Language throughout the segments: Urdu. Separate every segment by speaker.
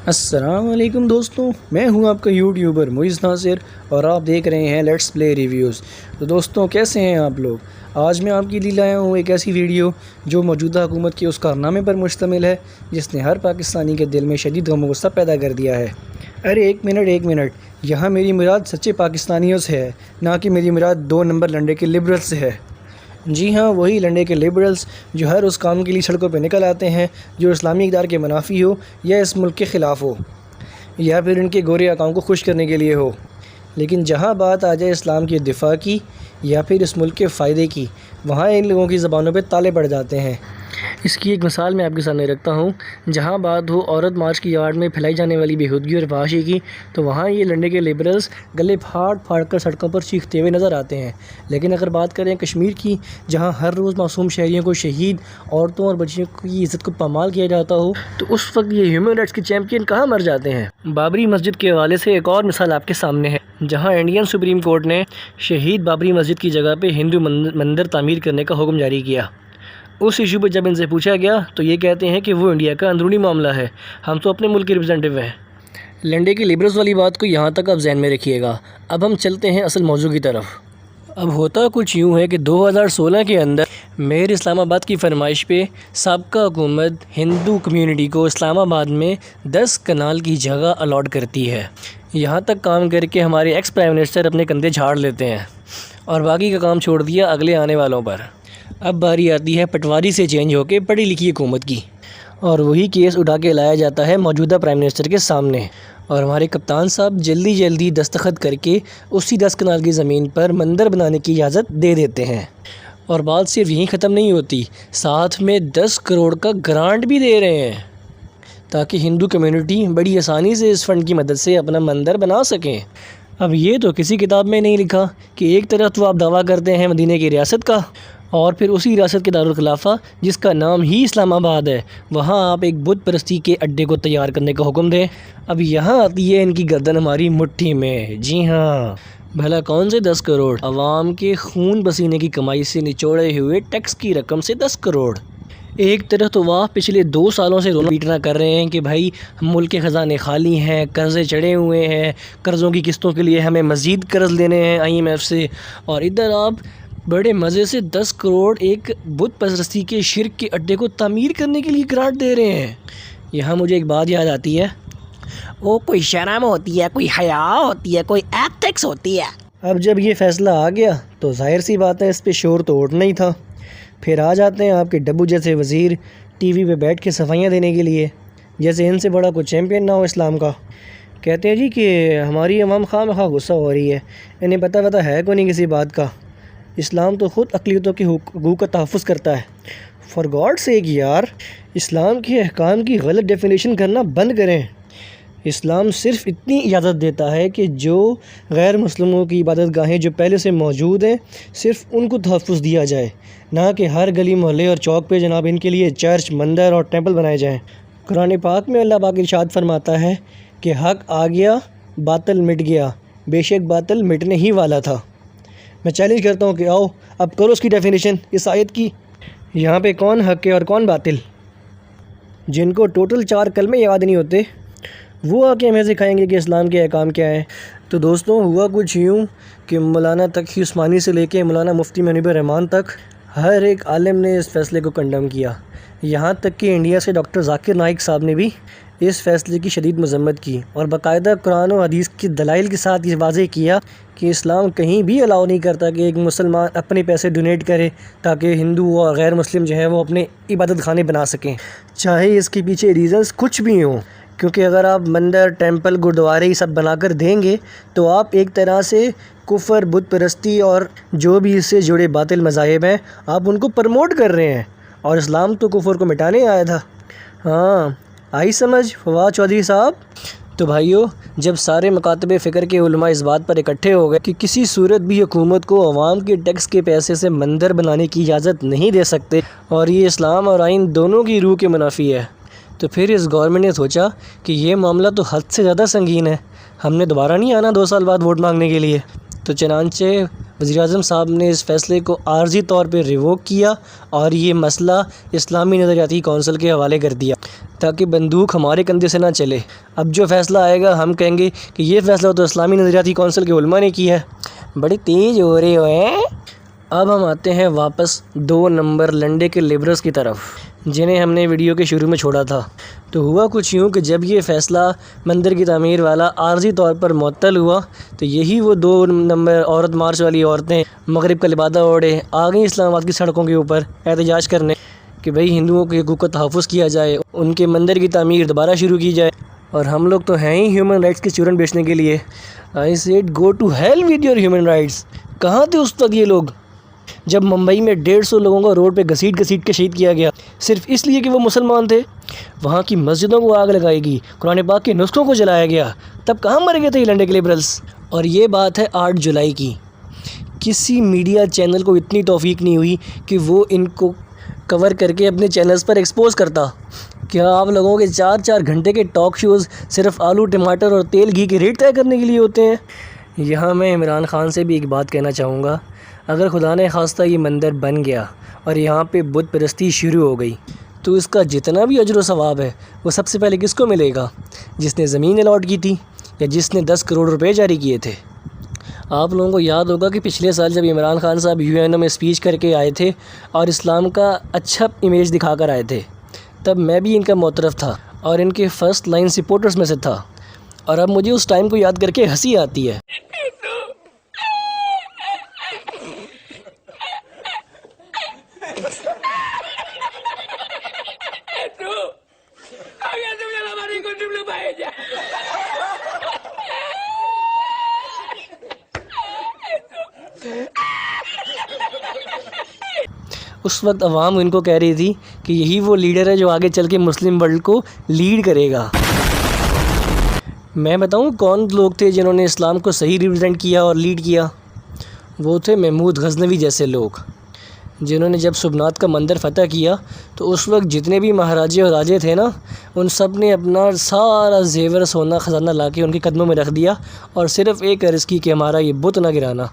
Speaker 1: السلام علیکم دوستوں، میں ہوں آپ کا یوٹیوبر معیز ناصر اور آپ دیکھ رہے ہیں لیٹس پلے ریویوز۔ تو دوستوں کیسے ہیں آپ لوگ؟ آج میں آپ کے لیے لایا ہوں ایک ایسی ویڈیو جو موجودہ حکومت کے اس کارنامے پر مشتمل ہے جس نے ہر پاکستانی کے دل میں شدید غم و غصہ پیدا کر دیا ہے۔ ارے ایک منٹ، یہاں میری مراد سچے پاکستانیوں سے ہے، نہ کہ میری مراد 2 نمبر لنڈے کے لبرل سے ہے۔ جی ہاں، وہی لنڈے کے لبرلز جو ہر اس کام کے لیے سڑکوں پہ نکل آتے ہیں جو اسلامی اقدار کے منافی ہو یا اس ملک کے خلاف ہو، یا پھر ان کے گورے آقاؤں کو خوش کرنے کے لیے ہو۔ لیکن جہاں بات آ جائے اسلام کے دفاع کی یا پھر اس ملک کے فائدے کی، وہاں ان لوگوں کی زبانوں پہ تالے پڑ جاتے ہیں۔ اس کی ایک مثال میں آپ کے سامنے رکھتا ہوں۔ جہاں بات ہو عورت مارچ کی آڑ میں پھیلائی جانے والی بے حودگی اور فحاشی کی، تو وہاں یہ لنڈے کے لبرلز گلے پھاڑ کر سڑکوں پر چیختے ہوئے نظر آتے ہیں۔ لیکن اگر بات کریں کشمیر کی، جہاں ہر روز معصوم شہریوں کو شہید، عورتوں اور بچیوں کی عزت کو پامال کیا جاتا ہو، تو اس وقت یہ ہیومن رائٹس کے چیمپئن کہاں مر جاتے ہیں۔ بابری مسجد کے حوالے سے ایک اور مثال آپ کے سامنے ہے، جہاں انڈین سپریم کورٹ نے شہید بابری مسجد کی جگہ پہ ہندو مندر تعمیر کرنے کا حکم جاری کیا۔ اس ایشو پہ جب ان سے پوچھا گیا تو یہ کہتے ہیں کہ وہ انڈیا کا اندرونی معاملہ ہے، ہم تو اپنے ملک کے ریپرزینٹیو ہیں۔ لنڈے کی لیبرلز والی بات کو یہاں تک آپ ذہن میں رکھیے گا۔ اب ہم چلتے ہیں اصل موضوع کی طرف۔ اب ہوتا کچھ یوں ہے کہ 2016 کے اندر میئر اسلام آباد کی فرمائش پہ سابقہ حکومت ہندو کمیونٹی کو اسلام آباد میں 10 کنال کی جگہ الاٹ کرتی ہے۔ یہاں تک کام کر کے ہمارے ایکس پرائم منسٹر اپنے کندھے جھاڑ لیتے ہیں اور باقی کا کام چھوڑ دیا اگلے آنے والوں پر۔ اب باری آتی ہے پٹواری سے چینج ہو کے پڑھی لکھی حکومت کی، اور وہی کیس اٹھا کے لایا جاتا ہے موجودہ پرائم منسٹر کے سامنے، اور ہمارے کپتان صاحب جلدی دستخط کر کے اسی 10 کنال کی زمین پر مندر بنانے کی اجازت دے دیتے ہیں۔ اور بات صرف یہیں ختم نہیں ہوتی، ساتھ میں 10 کروڑ کا گرانٹ بھی دے رہے ہیں تاکہ ہندو کمیونٹی بڑی آسانی سے اس فنڈ کی مدد سے اپنا مندر بنا سکیں۔ اب یہ تو کسی کتاب میں نہیں لکھا کہ ایک طرف تو آپ دعویٰ کرتے ہیں مدینہ کی ریاست کا، اور پھر اسی ریاست کے دارالخلافہ جس کا نام ہی اسلام آباد ہے، وہاں آپ ایک بت پرستی کے اڈے کو تیار کرنے کا حکم دیں۔ اب یہاں آتی ہے ان کی گردن ہماری مٹھی میں۔ جی ہاں، بھلا کون سے 10 کروڑ؟ عوام کے خون پسینے کی کمائی سے نچوڑے ہوئے ٹیکس کی رقم سے 10 کروڑ۔ ایک طرف تو وہ پچھلے 2 سالوں سے رونا پیٹنا کر رہے ہیں کہ بھائی ملک کے خزانے خالی ہیں، قرضے چڑھے ہوئے ہیں، قرضوں کی قسطوں کے لیے ہمیں مزید قرض لینے ہیں IMF سے، اور ادھر آپ بڑے مزے سے 10 کروڑ ایک بت پرستی کے شرک کے اڈے کو تعمیر کرنے کے لیے گرانٹ دے رہے ہیں۔ یہاں مجھے ایک بات یاد آتی ہے، وہ کوئی شرم ہوتی ہے، کوئی حیا ہوتی ہے، کوئی ایتھکس ہوتی ہے۔ اب جب یہ فیصلہ آ گیا تو ظاہر سی بات ہے اس پہ شور تو اٹھنا ہی تھا۔ پھر آ جاتے ہیں آپ کے ڈبو جیسے وزیر ٹی وی پہ بیٹھ کے صفائیاں دینے کے لیے، جیسے ان سے بڑا کوئی چیمپئن نہ ہو اسلام کا۔ کہتے ہیں جی کہ ہماری عوام خواہ مخواہ غصہ ہو رہی ہے، انہیں پتہ ہے کوئی نہیں کسی بات کا، اسلام تو خود اقلیتوں کے حقوق کا تحفظ کرتا ہے۔ فار گاڈ سیک یار، اسلام کے احکام کی غلط ڈیفینیشن کرنا بند کریں۔ اسلام صرف اتنی اجازت دیتا ہے کہ جو غیر مسلموں کی عبادت گاہیں جو پہلے سے موجود ہیں صرف ان کو تحفظ دیا جائے، نہ کہ ہر گلی محلے اور چوک پہ جناب ان کے لیے چرچ، مندر اور ٹیمپل بنائے جائیں۔ قرآن پاک میں اللہ پاک ارشاد فرماتا ہے کہ حق آ گیا، باطل مٹ گیا، بے شک باطل مٹنے ہی والا تھا۔ میں چیلنج کرتا ہوں کہ آؤ اب کرو اس کی ڈیفینیشن اس آیت کی۔ یہاں پہ کون حق ہے اور کون باطل؟ جن کو ٹوٹل 4 کلمے یاد نہیں ہوتے وہ آ کے ہمیں سکھائیں گے کہ اسلام کے احکام کیا ہیں۔ تو دوستوں ہوا کچھ یوں کہ مولانا تقی عثمانی سے لے کے مولانا مفتی منیب الرحمان تک ہر ایک عالم نے اس فیصلے کو کنڈم کیا، یہاں تک کہ انڈیا سے ڈاکٹر ذاکر نائک صاحب نے بھی اس فیصلے کی شدید مذمت کی، اور باقاعدہ قرآن و حدیث کی دلائل کے ساتھ یہ واضح کیا کہ اسلام کہیں بھی الاؤ نہیں کرتا کہ ایک مسلمان اپنے پیسے ڈونیٹ کرے تاکہ ہندو اور غیر مسلم جو ہیں وہ اپنے عبادت خانے بنا سکیں، چاہے اس کے پیچھے ریزنز کچھ بھی ہوں۔ کیونکہ اگر آپ مندر، ٹیمپل، گردوارے یہ سب بنا کر دیں گے تو آپ ایک طرح سے کفر، بت پرستی اور جو بھی اس سے جڑے باطل مذاہب ہیں آپ ان کو پرموٹ کر رہے ہیں، اور اسلام تو کفر کو مٹانے آیا تھا۔ ہاں آئی سمجھ فواد چودھری صاحب؟ تو بھائیو، جب سارے مکاتب فکر کے علماء اس بات پر اکٹھے ہو گئے کہ کسی صورت بھی حکومت کو عوام کے ٹیکس کے پیسے سے مندر بنانے کی اجازت نہیں دے سکتے اور یہ اسلام اور آئین دونوں کی روح کے منافی ہے، تو پھر اس گورنمنٹ نے سوچا کہ یہ معاملہ تو حد سے زیادہ سنگین ہے، ہم نے دوبارہ نہیں آنا 2 سال بعد ووٹ مانگنے کے لیے۔ تو چنانچہ وزیر اعظم صاحب نے اس فیصلے کو عارضی طور پہ ریووک کیا اور یہ مسئلہ اسلامی نظریاتی کونسل کے حوالے کر دیا تاکہ بندوق ہمارے کندھے سے نہ چلے۔ اب جو فیصلہ آئے گا ہم کہیں گے کہ یہ فیصلہ تو اسلامی نظریاتی کونسل کے علماء نے کیا ہے۔ بڑی تیز ہو رہے ہوئے۔ اب ہم آتے ہیں واپس 2 نمبر لنڈے کے لیبرلز کی طرف، جنہیں ہم نے ویڈیو کے شروع میں چھوڑا تھا۔ تو ہوا کچھ یوں کہ جب یہ فیصلہ مندر کی تعمیر والا عارضی طور پر معطل ہوا تو یہی وہ 2 نمبر عورت مارچ والی عورتیں مغرب کا لبادہ اوڑھے آ گئیں اسلام آباد کی سڑکوں کے اوپر احتجاج کرنے کہ بھئی ہندوؤں کے حقوق کا تحفظ کیا جائے، ان کے مندر کی تعمیر دوبارہ شروع کی جائے۔ اور ہم لوگ تو ہیں ہی ہیومن رائٹس کے چورن بیچنے کے لیے۔ I said go to hell with your human rights۔ کہاں تھے اس وقت یہ لوگ جب ممبئی میں 150 لوگوں کو روڈ پہ گھسیٹ کے شہید کیا گیا صرف اس لیے کہ وہ مسلمان تھے؟ وہاں کی مسجدوں کو آگ لگائی گئی، قرآن پاک کے نسخوں کو جلایا گیا، تب کہاں مر گئے تھے یہ لنڈے کے لیبرلز؟ اور یہ بات ہے 8 جولائی کی۔ کسی میڈیا چینل کو اتنی توفیق نہیں ہوئی کہ وہ ان کو کور کر کے اپنے چینلز پر ایکسپوز کرتا۔ کیا آپ لوگوں کے 4 گھنٹے کے ٹاک شوز صرف آلو ٹماٹر اور تیل گھی کے ریٹ طے کرنے کے لیے ہوتے ہیں؟ یہاں میں عمران خان سے بھی ایک بات کہنا چاہوں گا، اگر خدا نے خواستہ یہ مندر بن گیا اور یہاں پہ بت پرستی شروع ہو گئی تو اس کا جتنا بھی اجر و ثواب ہے وہ سب سے پہلے کس کو ملے گا؟ جس نے زمین الاٹ کی تھی یا جس نے 10 کروڑ روپے جاری کیے تھے؟ آپ لوگوں کو یاد ہوگا کہ پچھلے سال جب عمران خان صاحب UN میں اسپیچ کر کے آئے تھے اور اسلام کا اچھا امیج دکھا کر آئے تھے، تب میں بھی ان کا معترف تھا اور ان کے فرسٹ لائن سپورٹرز میں سے تھا، اور اب مجھے اس ٹائم کو یاد کر کے ہنسی آتی ہے۔ اس وقت عوام ان کو کہہ رہی تھی کہ یہی وہ لیڈر ہے جو آگے چل کے مسلم ورلڈ کو لیڈ کرے گا۔ میں بتاؤں کون لوگ تھے جنہوں نے اسلام کو صحیح ریپرزینٹ کیا اور لیڈ کیا؟ وہ تھے محمود غزنوی جیسے لوگ، جنہوں نے جب سبنات کا مندر فتح کیا تو اس وقت جتنے بھی مہاراجے اور راجے تھے نا، ان سب نے اپنا سارا زیور سونا خزانہ لا کے ان کے قدموں میں رکھ دیا اور صرف ایک عرض کی کہ ہمارا یہ بت نہ گرانا،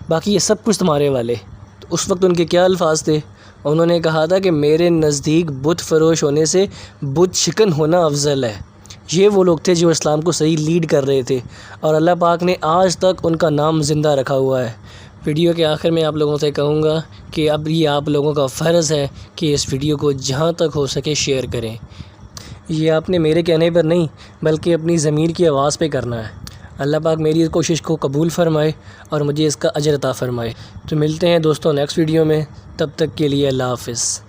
Speaker 1: باقی یہ سب کچھ تمہارے والے۔ تو اس وقت ان کے کیا الفاظ تھے؟ انہوں نے کہا تھا کہ میرے نزدیک بت فروش ہونے سے بت شکن ہونا افضل ہے۔ یہ وہ لوگ تھے جو اسلام کو صحیح لیڈ کر رہے تھے، اور اللہ پاک نے آج تک ان کا نام زندہ رکھا ہوا ہے۔ ویڈیو کے آخر میں آپ لوگوں سے کہوں گا کہ اب یہ آپ لوگوں کا فرض ہے کہ اس ویڈیو کو جہاں تک ہو سکے شیئر کریں۔ یہ آپ نے میرے کہنے پر نہیں بلکہ اپنی ضمیر کی آواز پہ کرنا ہے۔ اللہ پاک میری اس کوشش کو قبول فرمائے اور مجھے اس کا اجر عطا فرمائے۔ تو ملتے ہیں دوستوں نیکسٹ ویڈیو میں، تب تک کے لیے اللہ حافظ۔